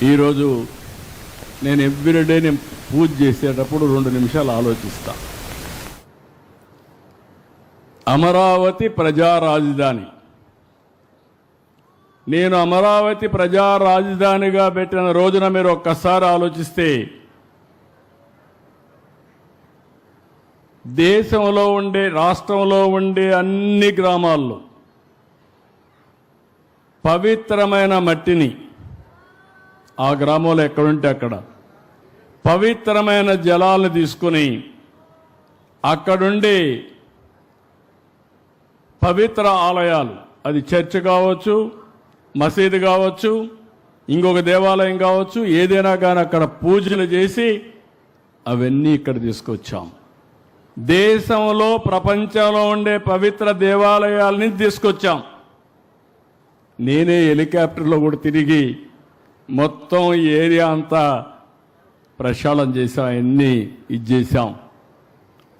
ఈరోజు నేను ఎవ్రీడే నేను పూజ చేసేటప్పుడు 2 నిమిషాలు ఆలోచిస్తా. అమరావతి ప్రజా రాజధాని, నేను అమరావతి ప్రజా రాజధానిగా పెట్టిన రోజున మీరు ఒక్కసారి ఆలోచిస్తే దేశంలో ఉండే, రాష్ట్రంలో ఉండే అన్ని గ్రామాల్లో పవిత్రమైన మట్టిని, ఆ గ్రామంలో ఎక్కడుంటే అక్కడ పవిత్రమైన జలాలను తీసుకుని అక్కడుండి పవిత్ర ఆలయాలు, అది చర్చ్ కావచ్చు, మసీదు కావచ్చు, ఇంకొక దేవాలయం కావచ్చు, ఏదైనా కానీ అక్కడ పూజలు చేసి అవన్నీ ఇక్కడ తీసుకొచ్చాం. దేశంలో, ప్రపంచంలో ఉండే పవిత్ర దేవాలయాలని తీసుకొచ్చాం. నేనే హెలికాప్టర్లో కూడా తిరిగి మొత్తం ఏరియా అంతా ప్రక్షాళన చేశాం, అన్నీ ఇచ్చేసాం.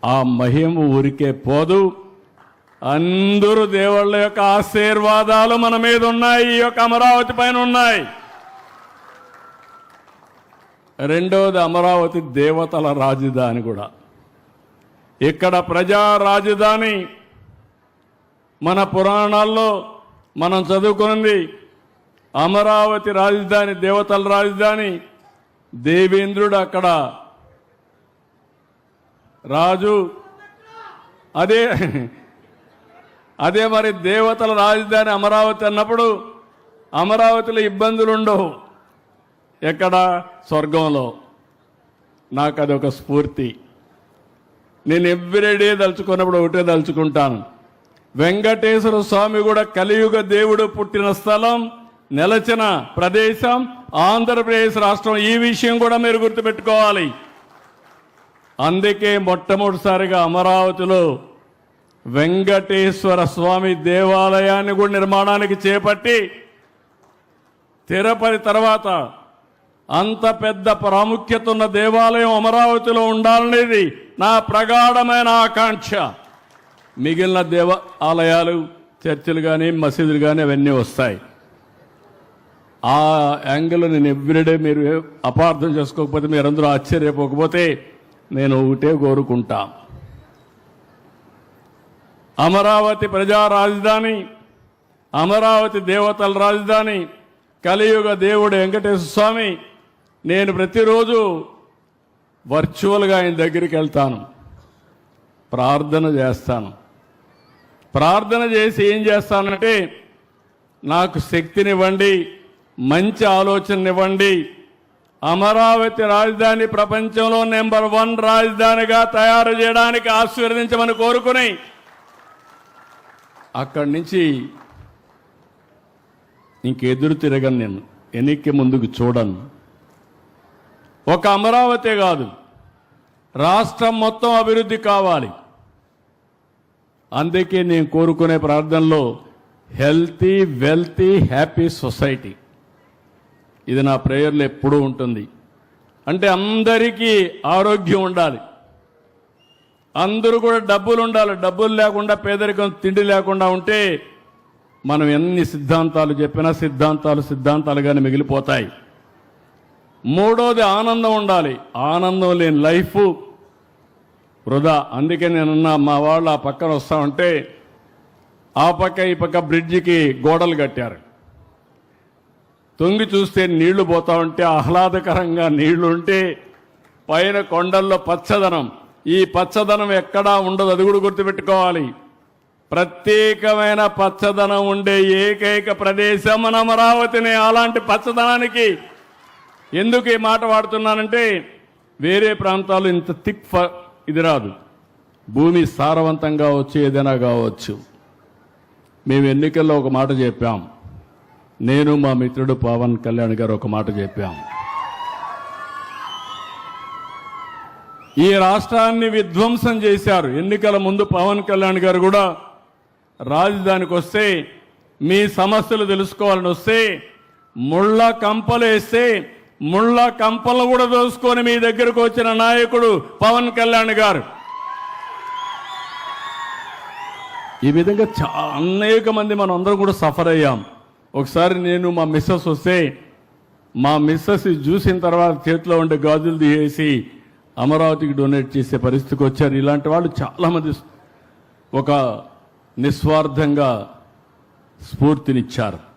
ఆ మహిమ ఊరికే పోదు. అందరూ దేవుళ్ళ యొక్క ఆశీర్వాదాలు మన మీద ఉన్నాయి, ఈ యొక్క అమరావతి పైన ఉన్నాయి. రెండవది, అమరావతి దేవతల రాజధాని కూడా. ఇక్కడ ప్రజా రాజధాని, మన పురాణాల్లో మనం చదువుకున్నది అమరావతి రాజధాని, దేవతల రాజధాని. దేవేంద్రుడు అక్కడ రాజు. అదే మరి దేవతల రాజధాని అమరావతి అన్నప్పుడు అమరావతిలో ఇబ్బందులు ఉండవు. ఎక్కడ? స్వర్గంలో. నాకు అదొక స్ఫూర్తి. నేను ఎవ్రీడే దలుచుకున్నప్పుడు ఒకటే దలుచుకుంటాను, వెంకటేశ్వర స్వామి కూడా కలియుగ దేవుడు పుట్టిన స్థలం, నెలచిన ప్రదేశం ఆంధ్రప్రదేశ్ రాష్ట్రం. ఈ విషయం కూడా మీరు గుర్తుపెట్టుకోవాలి. అందుకే మొట్టమొదటిసారిగా అమరావతిలో వెంకటేశ్వర స్వామి దేవాలయాన్ని కూడా నిర్మాణానికి చేపట్టి, తిరుపతి తర్వాత అంత పెద్ద ప్రాముఖ్యత ఉన్న దేవాలయం అమరావతిలో ఉండాలనేది నా ప్రగాఢమైన ఆకాంక్ష. మిగిలిన దేవాలయాలు, చర్చిలు కానీ, మసీదులు కానీ అవన్నీ వస్తాయి. ఆ యాంగిల్ నేను ఎవ్రీడే, మీరు అపార్థం చేసుకోకపోతే, మీరందరూ ఆశ్చర్యపోకపోతే, నేను ఒకటే కోరుకుంటా, అమరావతి ప్రజా రాజధాని, అమరావతి దేవతల రాజధాని, కలియుగ దేవుడు వెంకటేశ్వర స్వామి. నేను ప్రతిరోజు వర్చువల్గా ఆయన దగ్గరికి వెళ్తాను, ప్రార్థన చేస్తాను. ప్రార్థన చేసి ఏం చేస్తానంటే, నాకు శక్తినివ్వండి, మంచి ఆలోచననివ్వండి, అమరావతి రాజధాని ప్రపంచంలో నెంబర్ 1 రాజధానిగా తయారు చేయడానికి ఆశీర్వదించమని కోరుకుని అక్కడి నుంచి ఇంకెదురు తిరగను. నేను వెనక్కి ముందుకు చూడను. ఒక అమరావతి కాదు, రాష్ట్రం మొత్తం అభివృద్ధి కావాలి. అందుకే నేను కోరుకునే ప్రార్థనలో హెల్తీ, వెల్తీ, హ్యాపీ సొసైటీ, ఇది నా ప్రేయర్లో ఎప్పుడూ ఉంటుంది. అంటే అందరికీ ఆరోగ్యం ఉండాలి, అందరూ కూడా డబ్బులు ఉండాలి. డబ్బులు లేకుండా, పేదరికం, తిండి లేకుండా ఉంటే మనం ఎన్ని సిద్ధాంతాలు చెప్పినా సిద్ధాంతాలుగానే మిగిలిపోతాయి. మూడోది, ఆనందం ఉండాలి. ఆనందం లేని లైఫ్ వృధా. అందుకే నేనున్నా, మా వాళ్ళు ఆ పక్కన వస్తా ఉంటే ఆ పక్క ఈ పక్క బ్రిడ్జికి గోడలు కట్టారు. తొంగి చూస్తే నీళ్లు పోతా ఉంటే, ఆహ్లాదకరంగా నీళ్లు ఉంటే, పైన కొండల్లో పచ్చదనం. ఈ పచ్చదనం ఎక్కడా ఉండదు, అది కూడా గుర్తుపెట్టుకోవాలి. ప్రత్యేకమైన పచ్చదనం ఉండే ఏకైక ప్రదేశం మన అమరావతిని. అలాంటి పచ్చదనానికి ఎందుకు ఈ మాట వాడుతున్నానంటే, వేరే ప్రాంతాలు ఇంత థిక్ ఇది రాదు. భూమి సారవంతంగా వచ్చి ఏదైనా కావచ్చు. మేము ఎన్నికల్లో ఒక మాట చెప్పాం, నేను మా మిత్రుడు పవన్ కళ్యాణ్ గారు ఒక మాట చెప్పాం, ఈ రాష్ట్రాన్ని విధ్వంసం చేశారు. ఎన్నికల ముందు పవన్ కళ్యాణ్ గారు కూడా రాజధానికి వస్తే, మీ సమస్యలు తెలుసుకోవాలని వస్తే, ముళ్ళ కంపలు వేస్తే ముళ్ళ కంపలు కూడా దోసుకొని మీ దగ్గరకు వచ్చిన నాయకుడు పవన్ కళ్యాణ్ గారు. ఈ విధంగా అనేక మంది మనం అందరం కూడా సఫర్ అయ్యాం. ఒకసారి నేను మా మిస్సెస్ వస్తే మా మిస్సెస్ చూసిన తర్వాత చేతిలో ఉండే గాజులు తీసేసి అమరావతికి డొనేట్ చేసే పరిస్థితికి వచ్చారు. ఇలాంటి వాళ్ళు చాలామంది ఒక నిస్వార్థంగా స్ఫూర్తినిచ్చారు.